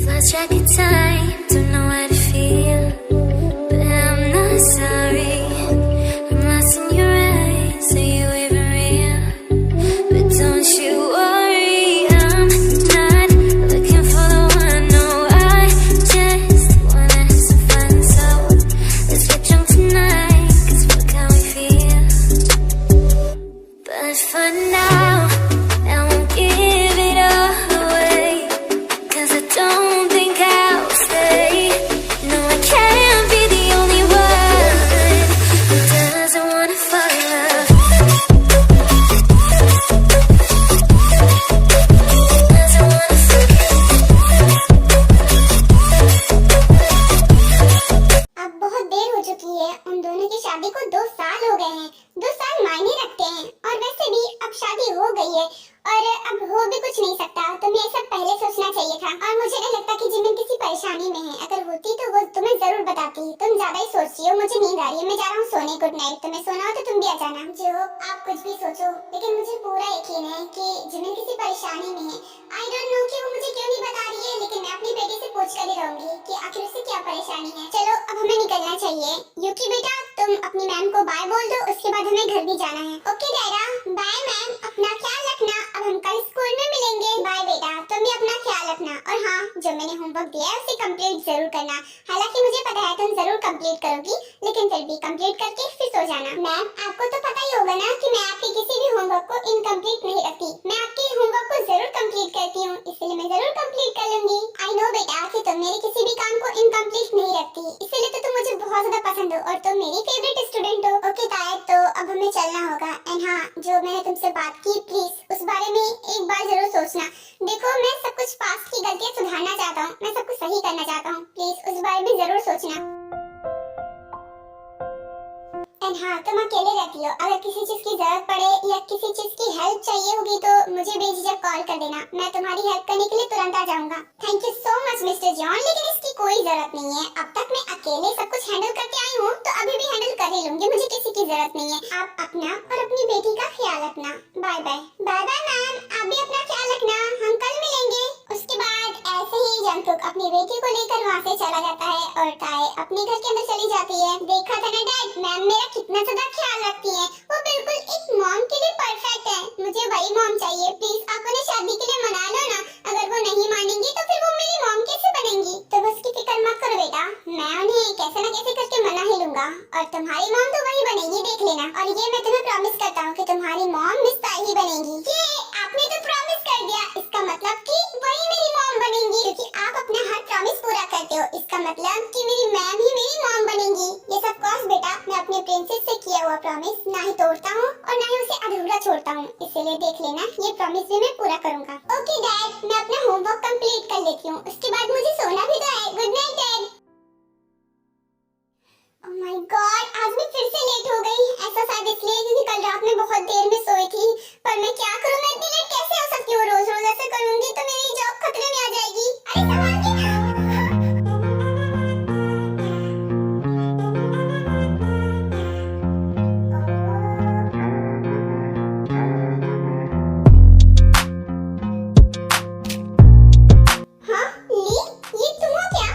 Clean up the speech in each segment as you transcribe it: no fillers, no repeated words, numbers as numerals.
Lost track of time, don't know how to feel, but I'm not sorry. I'm lost in your eyes, are you even real? But don't you worry, I'm not looking for the one. No, I just wanna have some fun. So let's get drunk tonight, 'cause fuck how we feel. But for now, I won't give it all away, 'cause I don't think I'll stay. No, I can't be the only one who doesn't wanna fall in love. Doesn't wanna fall in love. अब बहुत देर हो चुकी है, उन दोनों की शादी को 2 साल हो गए हैं। 2 साल मायने रखते हैं, और वैसे भी अब शादी हो गई है और अब हो भी कुछ नहीं सकता। तुम्हें ये सब पहले सोचना चाहिए था। और मुझे नहीं लगता कि जिमिन किसी परेशानी में है। अगर होती तो वो तुम्हें जरूर बताती। तुम ज्यादा ही सोच रही हो, मुझे नींद आ रही है, मैं जा रहा हूँ सोने। Good night. तुम्हें सोना हो तो तुम भी आ जाना। जो आप कुछ भी सोचो, लेकिन मुझे पूरा यकीन है कि जिमिन किसी परेशानी में है। आई डोंट नो कि वो मुझे क्यों नहीं बता रही है, लेकिन मैं अपनी बेटी से पूछ कर ही रहूंगी कि आखिर उसे क्या परेशानी है। चलो अब हमें निकलना चाहिए। युकी बेटा, तुम अपनी मैम को बाय बोल दो, उसके बाद हमें घर भी जाना है। ओके डैडा, बाय मैम, अपना ख्याल रखना। अब हम कल स्कूल में मिलेंगे। बाय बेटा, तुम भी अपना ख्याल रखना। और हाँ, जो मैंने होमवर्क दिया है उसे कंप्लीट जरूर करना। हालांकि मुझे पता है तुम जरूर कंप्लीट करोगी, लेकिन फिर भी कंप्लीट करके फिर सो जाना। मैम, आपको तो पता ही होगा ना कि मैं आपके किसी भी होमवर्क को इनकम्प्लीट नहीं रखती। मैं आपके होमवर्क को जरूर कंप्लीट करती हूँ, इसलिए मैं जरूर कंप्लीट कर लूंगी। आई नो बेटा कि तुम मेरे किसी भी काम को इनकम्प्लीट नहीं रखती, इसलिए तो तुम मुझे बहुत ज्यादा पसंद हो और तुम मेरी फेवरेट स्टूडेंट हो। ओके ताया, तो अब हमें चलना होगा। एंड हाँ, जो मैंने तुमसे बात की, प्लीज उस बारे में एक बार जरूर सोचना। देखो, मैं सब कुछ पास्ट की गलतियाँ सुधारना चाहता हूँ, मैं सब कुछ सही करना चाहता हूँ। प्लीज उस बारे में जरूर सोचना। एंड हाँ, तुम अकेले रहती हो, अगर किसी चीज की जरूरत पड़े या किसी चीज की हेल्प चाहिए होगी तो मुझे बेझिझक कॉल कर देना। मैं तुम्हारी हेल्प करने के लिए तुरंत आ जाऊंगा। Thank you so much mister John, लेकिन इसकी कोई जरूरत नहीं है। अब तक मैं अकेले सब कुछ हैंडल करके आई हूँ, तो अभी भी हैंडल कर ही लूंगी। मुझे किसी की जरूरत नहीं है। आप अपना और अपनी बेटी का ख्याल रखना। Bye bye. Bye bye ma'am, आप भी अपना ख्याल रखना। हम कल मिलेंगे। उसके बाद ऐसे ही जंगकुक अपनी बेटी को लेकर वहाँ से चला जाता है और ताए अपने घर के अंदर चली जाती है। देखा था ना डैड, मैम मेरा कितना ज्यादा ख्याल रखती है। वो बिल्कुल एक मॉम के लिए परफेक्ट है। मुझे वही मॉम चाहिए। प्लीज आप उन्हें शादी के लिए मना लो ना। अगर वो नहीं मानेंगी तो फिर वो मेरी मॉम कैसे बनेंगी? तो बस की फिक्र मत करो बेटा, मैं उन्हें कैसे न कैसे करके मना ही लूंगा। और तुम्हारी मॉम तो वही बनेगी, देख लेना। और ये मैं तुम्हें प्रॉमिस करता हूँ कि तुम्हारी मॉम मिस ताई ही बनेगी। ये आपने तो प्रॉमिस कर दिया, इसका मतलब कि वही मेरी मॉम बनेंगी, क्योंकि आप अपना हर प्रॉमिस पूरा करते हो। इसका मतलब कि मेरी मैम ही मेरी मॉम बनेंगी। ये सब कोर्स बेटा, मैं अपने प्रिंसेस से किया हुआ प्रॉमिस ना ही तोड़ता हूँ और ना ही उसे अधूरा छोड़ता हूँ, इसीलिए देख लेना ये प्रॉमिस भी मैं पूरा करूँगा। ओके डैड, मैं अपना होमवर्क कंप्लीट कर लेती हूँ, उसके बाद मुझे सोना भी तो है। Good night dad. Oh my God, आज मैं फिर से लेट हो गई। ऐसा शायद इसलिए क्योंकि कल रात में बहुत देर में सोई थी। पर मैं क्या करूँ, मैं इतनी लेट कैसे हो सकती हूँ? रोज रोज ऐसे करूँगी तो मेरी जॉब खतरे में आ जाएगी। अरे संभाल के ना। हाँ ली, ये तुम हो क्या?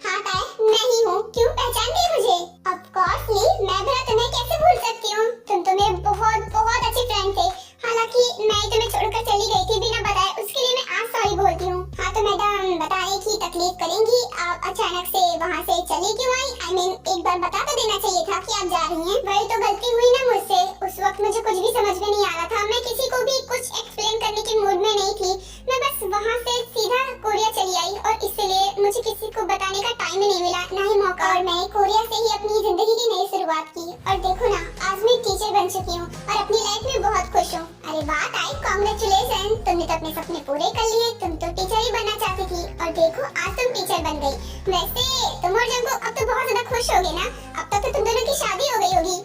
हाँ ताए, मैं ही हूँ। क्यों, पहचान गई मुझे? ऑफ कोर्स ली, मैं भला तुम्हें कैसे भूल सकती हूँ? तुम तो मेरे बहुत बहुत अच्छे फ्रेंड थे। हालांकि मैं तुम्हें छोड़कर चली गई थी बिना बताए, उसके लिए मैं आज सॉरी बोलती हूँ। हाँ तो मैडम, बताने की तकलीफ करेंगी, आप अचानक से वहाँ से चली क्यों आई? आई मीन एक बार बता तो देना चाहिए था कि आप जा रही हैं। वही तो गलती हुई ना मुझसे। उस वक्त मुझे कुछ भी समझ में नहीं आ रहा था, मैं किसी को भी कुछ एक्सप्लेन करने के मूड में नहीं थी। मैं बस वहाँ से सीधा कोरिया चली आई और इसलिए मुझे किसी को बताने का टाइम ही नहीं मिला, ना ही मौका। और मैं कोरिया से ही अपनी जिंदगी की नई शुरुआत की। और देखो ना, आज मैं टीचर बन चुकी हूँ और अपनी लाइफ में बहुत खुश हूँ। अरे वाह ताई, कांग्रेचुलेशन, तुमने तो अपने सपने पूरे कर लिए। तुम तो टीचर ही बनना चाहती थी और देखो आज तुम टीचर बन गई। वैसे तुम और जंगकुक अब तो बहुत ज्यादा खुश होगे ना? अब तक तो तुम दोनों की शादी हो गई होगी।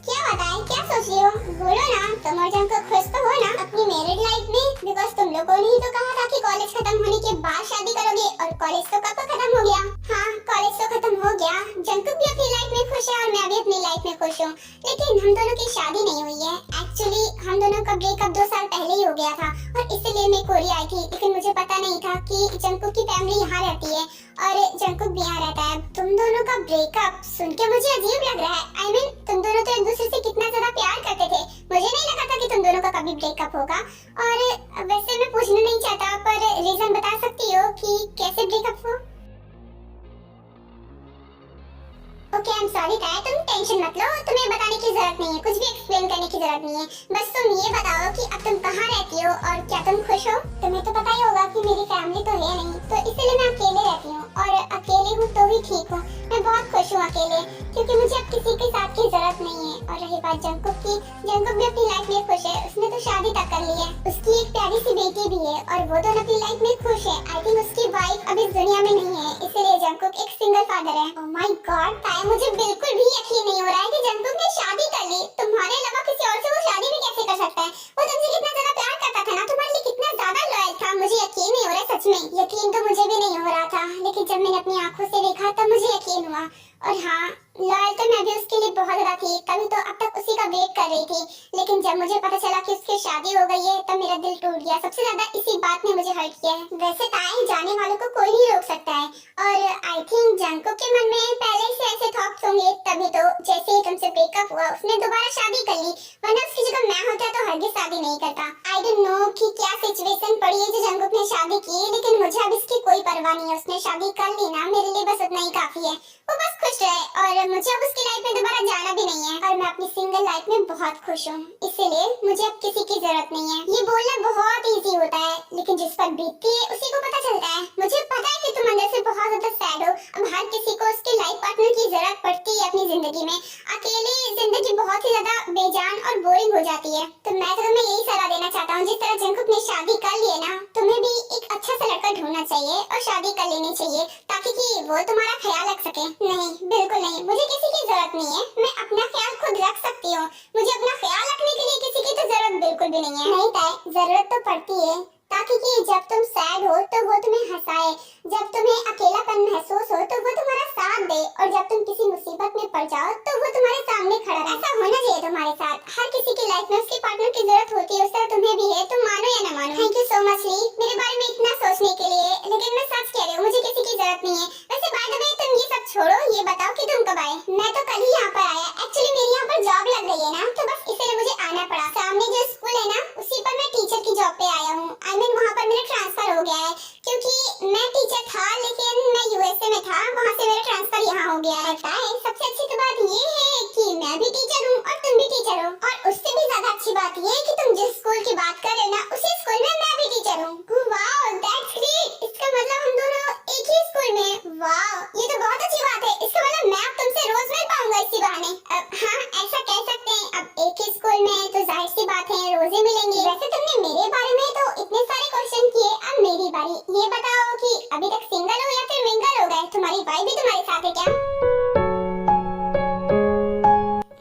क्या बात है, क्या सोच रही हो? बोलो ना, तुम और जंगकुक खुश तो हो ना अपनी मैरिड लाइफ में? बिकॉज तुम लोगों ने ही तो कहा था कि कॉलेज खत्म होने के बाद शादी करोगे, और कॉलेज तो कब खत्म हो गया? हाँ, कॉलेज तो खत्म हो गया। जंगकुक भी अपनी लाइफ में खुश है और मैं भी अपनी लाइफ में खुश हूँ, लेकिन हम दोनों की शादी नहीं हुई है। एक्चुअली हम दोनों का ब्रेक ब्रेकअप 2 साल पहले ही हो गया था और इसलिए मैं कोरिया आई थी, लेकिन मुझे पता नहीं था कि जंगकुक की फैमिली यहाँ रहती है और जंगकुक भी यहाँ रहता है। तुम दोनों का ब्रेकअप सुन के मुझे अजीब लग रहा है। I mean, तुम दोनों तो एक दूसरे से कितना ज्यादा प्यार करते थे, मुझे नहीं लगा था कि तुम दोनों का कभी ब्रेकअप होगा। और वैसे मैं पूछना नहीं चाहता, पर रीजन बता सकती हो कि कैसे ब्रेकअप हुआ? ओके, आई एम सॉरी ताया, तुम टेंशन मत लो, तुम्हें बताने की जरूरत नहीं है, कुछ भी एक्सप्लेन करने की जरूरत नहीं है। बस तुम ये बताओ कि अब तुम कहाँ रहती हो और क्या तुम खुश हो? तुम्हें तो पता ही होगा कि मेरी फैमिली तो है नहीं, तो इसलिए मैं अकेले रहती हूँ और अकेले हूँ तो भी ठीक हूँ। मैं बहुत खुश हूँ अकेले, क्योंकि मुझे अब किसी के साथ की जरूरत नहीं है। और रही बात जंगकुक की, जंगकुक भी अपनी लाइफ में खुश है, उसने तो शादी तक कर ली है, उसकी एक प्यारी सी बेटी भी है और वो तो अपनी लाइफ में खुश है। आई थिंक उसकी वाइफ अब इस दुनिया में नहीं है, इसीलिए जंगकुक एक सिंगल फादर है। ओह माय गॉड ताया, मुझे बिल्कुल भी यकीन नहीं हो रहा है कि जंगकुक ने शादी कर ली। तुम्हारे अलावा किसी और से वो शादी भी कैसे कर सकता है? वो तुमसे कितना ज्यादा प्यार करता था ना, तुम्हारे लिए कितना ज्यादा लॉयल था। मुझे यकीन नहीं हो रहा है, सच में यकीन तो मुझे भी नहीं हो रहा था, लेकिन जब मैंने अपनी आंखों से देखा तब मुझे यकीन हुआ। और हाँ, लॉयल तो मैं भी उसके लिए बहुत ज्यादा थी, तभी तो अब तक उसी का वेट कर रही थी। लेकिन जब मुझे पता चला कि उसकी शादी हो गई है तब मेरा दिल टूट गया। सबसे ज्यादा इसी बात ने मुझे हर्ट किया है। वैसे ताई, जाने वालों को कोई नहीं रोक सकता है और आई थिंक जंगकुक के मन में पहले से ऐसे थॉट्स होंगे, तभी तो जैसे ही तुमसे ब्रेकअप हुआ उसने दोबारा शादी कर ली, वरना उसकी जगह मैं होता तो हरगिज शादी नहीं करता। आई डोंट नो कि क्या सिचुएशन पड़ी है जो जंगकुक ने शादी की, लेकिन मुझे अब इसकी कोई परवाह नहीं है। उसने शादी कर ली ना, मेरे लिए बस उतना ही काफी है। वो बस खुश रहे और मुझे अब उसकी लाइफ में दोबारा जाना भी नहीं है और मैं अपनी सिंगल लाइफ में बहुत खुश हूँ, इसीलिए मुझे अब किसी की जरूरत नहीं है। ये बोलना बहुत इजी होता है, लेकिन जिस पर बीतती है उसी को पता चलता है। मुझे पता है कि तुम अंदर से बहुत ज्यादा सैड हो। अब हर किसी को उसके लाइफ पार्टनर की जरूरत पड़ती है अपनी जिंदगी में। अकेले जिंदगी बहुत ही ज्यादा बेजान और बोरिंग हो जाती है। तो मैं तुम्हें यही सलाह देना चाहता हूँ, जिस तरह जंगकुक ने शादी कर ली है ना, तुम्हें भी एक अच्छा सा लड़का ढूंढना चाहिए और शादी कर लेनी चाहिए, ताकि कि वो तुम्हारा ख्याल रख सके। नहीं, बिल्कुल नहीं, मुझे किसी की जरूरत नहीं है। मैं अपना ख्याल खुद रख सकती हूँ। मुझे अपना ख्याल रखने के लिए किसी की तो जरूरत बिल्कुल भी नहीं है। नहीं ताई, जरूरत तो पड़ती है, ताकि कि जब तुम सैड हो तो वो तुम्हें हंसाए, जब तुम्हें अकेलापन महसूस हो तो वो तुम्हारा साथ दे, और जब तुम किसी मुसीबत में पड़ जाओ तो वो तुम्हारे सामने खड़ा रहे। ऐसा होना चाहिए तुम्हारे साथ। हर किसी की लाइफ में उसके पार्टनर की जरूरत होती है, उस तरह तुम्हें भी है, तुम मानो या ना मानो। थैंक यू सो मच ली, मेरे बारे में इतना सोचने के लिए। लेकिन मैं सच कह रही हूँ, मुझे किसी की जरूरत नहीं है। वैसे बाय द वे, तुम ये सब छोड़ो, ये बताओ कि तुम कब आए? मैं तो कल ही यहाँ पर आया। एक्चुअली मेरी यहाँ पर जॉब लग गई है ना, तो बस इसलिए मुझे आना पड़ा। सामने जो स्कूल है ना, उसी पर मैं टीचर की जॉब पे आया हूँ। आई मीन, वहाँ पर मेरा ट्रांसफर हो गया है, क्योंकि मैं टीचर था लेकिन मैं यूएसए में था, वहाँ से मेरा ट्रांसफर यहाँ हो गया है। सबसे अच्छी तो बात ये है कि मैं भी टीचर हूँ और तुम भी टीचर हो, और उससे भी ज्यादा अच्छी बात ये है कि तुम जिस स्कूल की बात कर रहे हो ना, उसी स्कूल में मैं भी टीचर हूँ। Wow, that's great. इसका मतलब हम दोनों एक ही स्कूल में। वाओ, ये तो बहुत अच्छी बात है। इसका मतलब मैं अब तुमसे रोज मिल पाऊंगा इसी बहाने। हाँ, ऐसा कह सकते हैं। अब एक ही स्कूल में तो जाहिर सी बात है रोज ही मिलेंगे। वैसे तुमने मेरे बारे में तो इतने सारे क्वेश्चन किए, अब मेरी बारी। ये बताओ कि अभी तक सिंगल हो या फिर मिंगल हो गए? तुम्हारी वाइफ भी तुम्हारे साथ है क्या?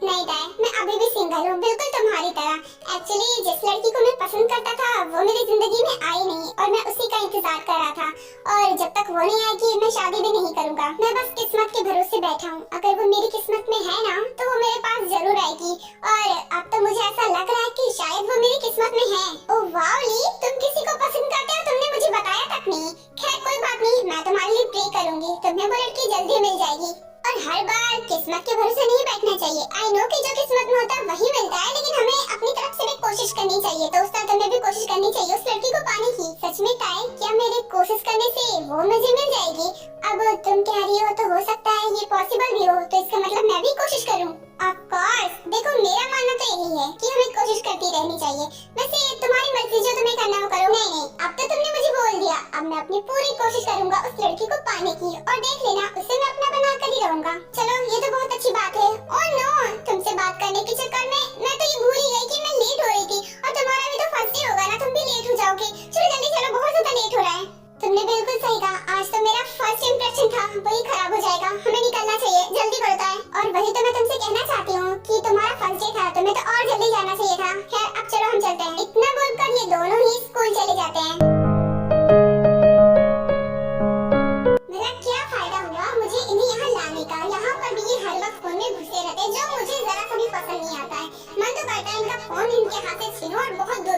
नहीं ताई, मैं अभी भी सिंगल हूँ, बिल्कुल तुम्हारी तरह। एक्चुअली जिस लड़की को मैं पसंद करता था वो मेरी जिंदगी में आई नहीं, और मैं उसी का इंतजार कर रहा था, और जब तक वो नहीं आएगी मैं शादी भी नहीं करूंगा। मैं बस किस्मत के भरोसे बैठा हूँ। अगर वो मेरी किस्मत में है ना, तो वो मेरे पास जरूर आएगी, और अब तो मुझे ऐसा लग रहा है कि शायद वो मेरी किस्मत में है। ओह वाओ ली, तुम किसी को पसंद करते हो, तुमने मुझे बताया तक नहीं। खैर कोई बात नहीं, मैं तुम्हारे लिए प्रे करूंगी, तुम्हें वो लड़की जल्दी मिल जाएगी। और हर बार किस्मत के भरोसे नहीं बैठना चाहिए। आई नो कि जो किस्मत में होता है वही मिलता है, लेकिन हमें अपनी तरफ से भी कोशिश करनी चाहिए। तो उस तरह तुम्हें भी कोशिश करनी चाहिए उस लड़की को पाने की। सच में ताई, क्या मेरे कोशिश करने से वो मुझे मिल जाएगी? अब तुम कह रही हो तो हो सकता है ये पॉसिबल भी हो, तो इसका मतलब मैं भी कोशिश करूँ। ऑफ कोर्स, देखो मेरा मानना तो यही है कि हमें कोशिश करती रहनी चाहिए। वैसे तुम्हारी मर्जी, जो तुम्हें करना हो करो। नहीं, अब तो तुमने मुझे बोल दिया, अब मैं अपनी पूरी कोशिश करूंगा उस लड़की को पाने की, और देख लेना उससे मैं अपना बना कर ही रहूंगा। चलो, ये तो बहुत अच्छी बात है। ओह नो, तुमसे बात करने के चक्कर में मैं तो ये भूल ही गई कि मैं लेट हो रही थी, और तुम्हारा भी तो फर्स्ट डे होगा ना, तुम भी लेट हो जाओगे। चलो जल्दी चलो, बहुत ज्यादा लेट हो रहा है। तुमने बिल्कुल सही कहा, आज तो मेरा फर्स्ट इंप्रेशन था वही खराब हो जाएगा। हमें निकलना चाहिए, जल्दी करो ताई। और वही तो मैं तुमसे कहना चाहती हूँ कि तुम्हारा फर्स्ट डे था, तुम्हें तो और जल्दी जाना चाहिए था। खैर, अब चलो हम चलते हैं। इतना बोलकर ये दोनों ही स्कूल चले जाते हैं। मेरा क्या फायदा हुआ मुझे इन्हें यहाँ लाने का? यहाँ पर भी ये हर वक्त फोन में घुसे रहते हैं, जो मुझे जरा सा भी पसंद नहीं आता है। मन तो करता है इनका फोन इनके हाथ से छीनूं और बहुत दूर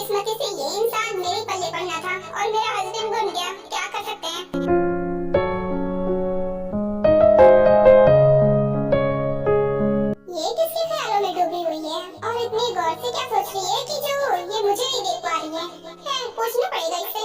बदकिस्मती से ये इंसान मेरे पल्ले पड़ना था और मेरा हस्बैंड बन गया। क्या कर सकते हैं। ये किसके ख्यालों में डूबी हुई है और इतनी गौर से क्या सोच रही है कि जो ये मुझे नहीं देख पा रही है। पूछना पड़ेगा इससे।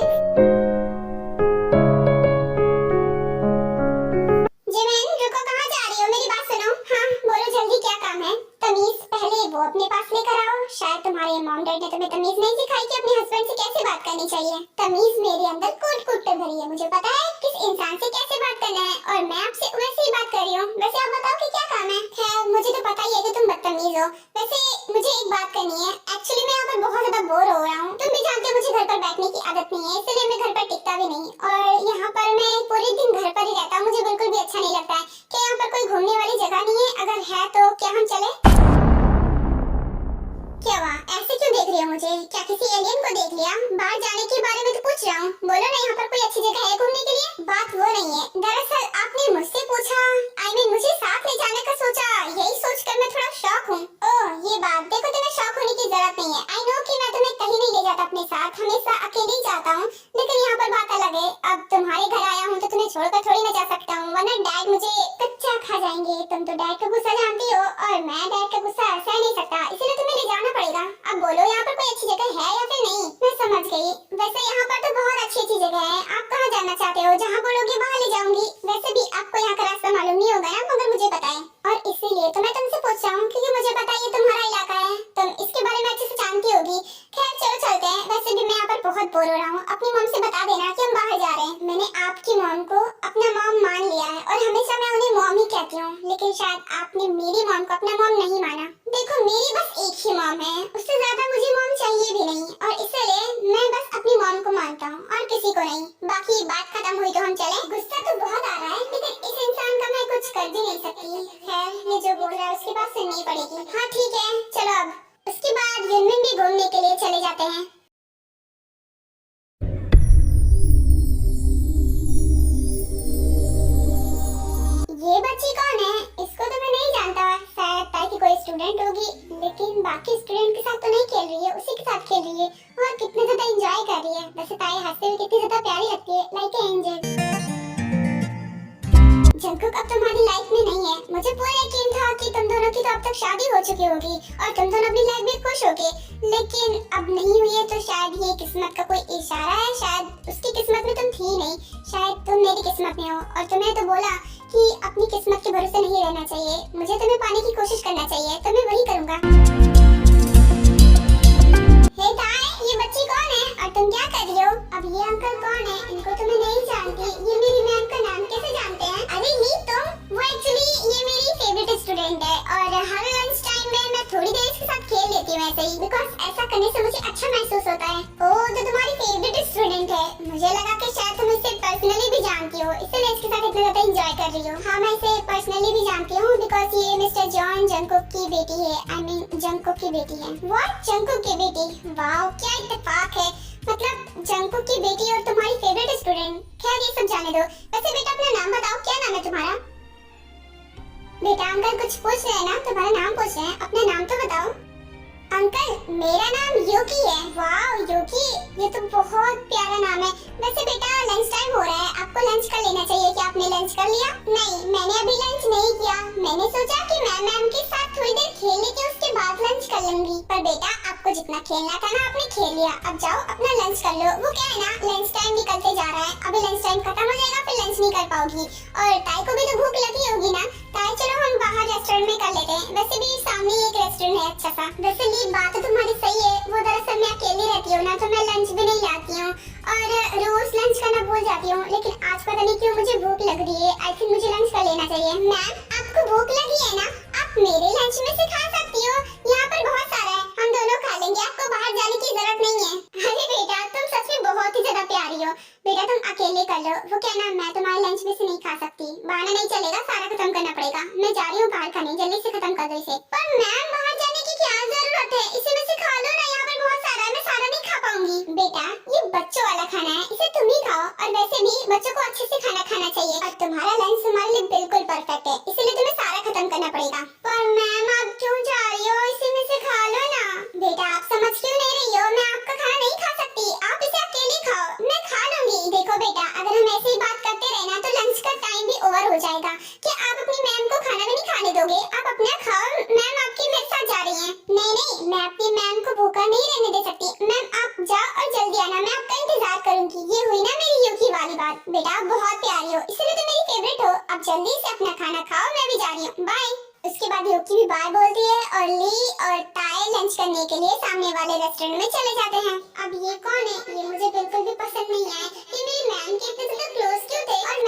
जिमिन रुको, कहाँ जा रही हो? मेरी बात सुनो। हाँ बोलो जल्दी, क्या काम है? तमीज पहले वो अपने पास लेकर आओ। शायद तुम्हारे मॉम डैड ने तुम्हें तमीज नहीं सिखाई कि अपने हस्बैंड से कैसे बात करनी चाहिए। तमीज मेरे अंदर कूट कूट कर भरी है। मुझे पता है किस इंसान से कैसे बात करना है और मैं आपसे वैसे ही बात कर रही हूँ। वैसे आप बताओ कि क्या काम है? खैर मुझे तो पता ही है कि तुम बदतमीज हो। वैसे मुझे एक बात करनी है। एक्चुअली मैं यहाँ पर बहुत ज्यादा बोर हो रहा हूँ। तुम भी जानते हो मुझे घर पर बैठने की आदत नहीं है, इसलिए मैं घर पर टिकता भी नहीं और यहाँ पर मैं पूरे दिन घर पर ही रहता हूँ। मुझे बिल्कुल भी अच्छा नहीं लगता है। क्या यहाँ पर कोई घूमने वाली जगह नहीं है? अगर है तो क्या हम चले? क्या हुआ? ऐसे क्यों देख रही हो मुझे? क्या किसी एलियन को देख लिया? बाहर जाने के बारे में तो पूछ रहा हूँ। बोलो ना, यहाँ पर कोई अच्छी जगह है घूमने के लिए? बात वो नहीं है। दरअसल आपने मुझसे पूछा, मुझे साथ ले जाने का सोचा। यही सोचकर मैं थोड़ा शॉक हूँ। ओह ये बात। देखो तुम्हें शॉक होने की जरूरत नहीं है। आई नो कि मैं तुम्हें कहीं नहीं ले जाता अपने साथ, हमेशा अकेले ही जाता हूँ। लेकिन यहाँ पर बात अलग है। अब तुम्हारे घर आया हूँ तो तुम्हें छोड़कर थोड़ी ना जा सकता हूँ, वरना डैड मुझे कच्चा खा जाएंगे। तुम तो डैड का गुस्सा जानती हो और मैं डैड का गुस्सा सह नहीं सकता, इसलिए तुम्हें ले जाना पड़ेगा। अब बोलो यहाँ पर कोई अच्छी जगह है या फिर नहीं? मैं समझ गई। वैसे यहाँ पर तो बहुत अच्छी अच्छी जगह है। आप कहाँ जाना चाहते हो? जहाँ बोलोगे वहाँ ले जाऊंगी। वैसे भी आपको यहाँ का रास्ता मालूम नहीं होगा ना, मगर मुझे पता है और इसीलिए तो मैं तुमसे पूछ रहा हूँ क्योंकि मुझे पता है ये तुम्हारा इलाका है। तुम इसके बारे में अच्छे से जानती होगी। खैर चलो चलते हैं। वैसे भी मैं यहाँ पर बहुत बोर हो रहा हूँ। अपनी मॉम से बता देना कि हम बाहर जा रहे हैं। मैंने आपकी मॉम को अपना मॉम मान लिया है और हमेशा मैं उन्हें मॉम ही कहती हूँ, लेकिन शायद आपने मेरी मॉम को अपना मॉम नहीं माना। देखो मेरी बस एक ही मॉम है, उससे ज्यादा मुझे मॉम चाहिए भी नहीं और इसलिए मैं बस अपनी मॉम को मानता हूँ और किसी को नहीं। बाकी बात खत्म हुई तो हम चले। गुस्सा तो बहुत आ रहा है लेकिन इस इंसान का मैं कुछ कर भी नहीं सकती। खैर ये जो बोल रहा है उसकी बात सुननी पड़ेगी। हाँ ठीक है चलो। अब उसके बाद यूनमिन भी घूमने के लिए चले जाते हैं। ये बच्ची कौन है? इसको तो मैं नहीं जानता। शायद ताई की कोई स्टूडेंट होगी, लेकिन बाकी स्टूडेंट के साथ तो नहीं खेल रही है, उसी के साथ खेल रही है और कितने ज्यादा एंजॉय कर रही है। वैसे ताई हंसते हुए कितनी ज्यादा प्यारी लगती है, लाइक ए एंजल। जंगकुक अब तुम्हारी लाइफ में नहीं है। मुझे पूरा यकीन था कि तुम दोनों की तो अब तक शादी हो चुकी होगी और तुम दोनों अपनी लाइफ में खुश होगे, लेकिन अब नहीं हुई है तो शायद ये किस्मत का कोई इशारा है। शायद उसकी किस्मत में तुम थी नहीं, शायद तुम मेरी किस्मत में हो और तुम्हें तो बोला कि अपनी किस्मत के भरोसे नहीं रहना चाहिए, मुझे तुम्हें पाने की कोशिश करना चाहिए, तो मैं वही करूंगा। हे ताई, ये बच्ची कौन है और तुम क्या कर रही हो? अब ये अंकल कौन है? इनको तो मैं नहीं जानती। ये मेरी मैम का नाम कैसे जानते हैं? अरे ये तुम? वो एक्चुअली ये मेरी फेवरेट स्टूडेंट है और हर लंच टाइम में मैं थोड़ी देर इसके साथ खेल लेती हूँ ऐसे ही, बिकॉज ऐसा करने से मुझे अच्छा महसूस होता है। ओह तो तुम्हारी फेवरेट स्टूडेंट है। मुझे लगा कि शायद तुम इसे पर्सनली भी जानती हो, इसलिए इसके साथ इतना ज्यादा एंजॉय कर रही हो। हाँ मैं इसे पर्सनली भी जानती हूँ बिकॉज ये मिस्टर जॉन जंगकुक की बेटी है। आई मीन जंगकुक की बेटी है। व्हाट? जंगकुक की बेटी? वाओ क्या इत्तेफाक है। मतलब जंगकुक की बेटी और तुम्हारी फेवरेट स्टूडेंट। खैर ये सब जाने दो। वैसे बेटा अपना नाम बताओ, क्या नाम है तुम्हारा? बेटा अंकल कुछ पूछ रहे हैं ना, तुम्हारा नाम पूछ रहे हैं, अपना नाम तो बताओ। अंकल मेरा नाम यूकी है। वाओ यूकी, ये तो बहुत प्यारा नाम है। वैसे बेटा लंच टाइम हो रहा है, आपको लंच कर लेना चाहिए। क्या आपने लंच कर लिया? नहीं मैंने अभी लंच नहीं किया। मैंने सोचा कि मैं मैम के साथ थोड़ी देर खेल लेके उसके बाद लंच कर लूंगी, पर बेटा आपको जितना खेलना था ना आपने खेल लिया। अब जाओ अपना लंच कर लो। वो क्या है ना, लंच टाइम निकलते जा रहा है, अभी लंच टाइम खत्म हो जाएगा फिर लंच नहीं कर पाओगी और ताई को भी तो भूख लगी होगी ना। ताई चलो हम बाहर रेस्टोरेंट में कर लेते हैं। वैसे भी सामने एक रेस्टोरेंट है अच्छा सा। वैसे ये बात तो तुम्हारी सही है, वो दरअसल मैं अकेली रहती हूँ ना तो मैं लंच भी नहीं लाती हूँ और रोज लंच करना भूल जाती हूँ, लेकिन आज पता नहीं क्यों मुझे भूख लग रही है। आई थिंक मुझे लंच कर लेना चाहिए। मैम आपको भूख लगी है ना, आप मेरे लंच में से खा सकती हो, यहाँ पर बहुत सारा है, हम दोनों खा लेंगे, आपको बाहर जाने की जरूरत नहीं है। अरे बेटा तुम सच में बहुत ही ज्यादा प्यारी हो। बेटा तुम अकेले कर लो। वो क्या ना, मैं तुम्हारे लंच में से नहीं खा सकती, बहाना नहीं चलेगा, सारा खत्म करना पड़ेगा। मैं जा रही हूँ बाहर खाने, जल्दी से खत्म कर दो इसे। पर मैम बाहर जाने की क्या जरूरत है, इसे में से खा लो ना, यहाँ पर बहुत सारा है, मैं सारा नहीं खा पाऊंगी। बेटा ये बच्चों वाला खाना है, इसे तुम ही खाओ और वैसे भी बच्चों को अच्छे से खाना खाना चाहिए और तुम्हारा लंच तुम्हारे लिए बिल्कुल परफेक्ट है, इसलिए तुम्हें सारा खत्म करना पड़ेगा। पर मैम आप क्यों जा रही हो, इसी में से खा लो ना। बेटा आप समझ क्यों नहीं रही हो, मैं आपका खाना और हो जाएगा कि आप अपनी मैम को खाना भी नहीं खाने दोगे। आप अपना खाओ, मैम आपकी मेरे साथ जा रही हैं। नहीं, मैं अपनी मैम को भूखा नहीं रहने दे सकती। मैम आप जाओ और जल्दी आना, मैं आपका इंतजार करूंगी। ये हुई ना मेरी यूकी वाली बात। बेटा आप बहुत प्यारी हो, इसलिए तो मेरी फेवरेट हो। अब जल्दी से अपना खाना खाओ, मैं भी जा रही हूँ, बाय। उसके बाद यूकी भी बाय बोलती है और ली और ताए लंच करने के लिए सामने वाले रेस्टोरेंट में चले जाते हैं। अब ये कौन है? ये मुझे बिल्कुल भी पसंद नहीं है। ये मेरी मैम के इतने ज्यादा क्लोज क्यों थे और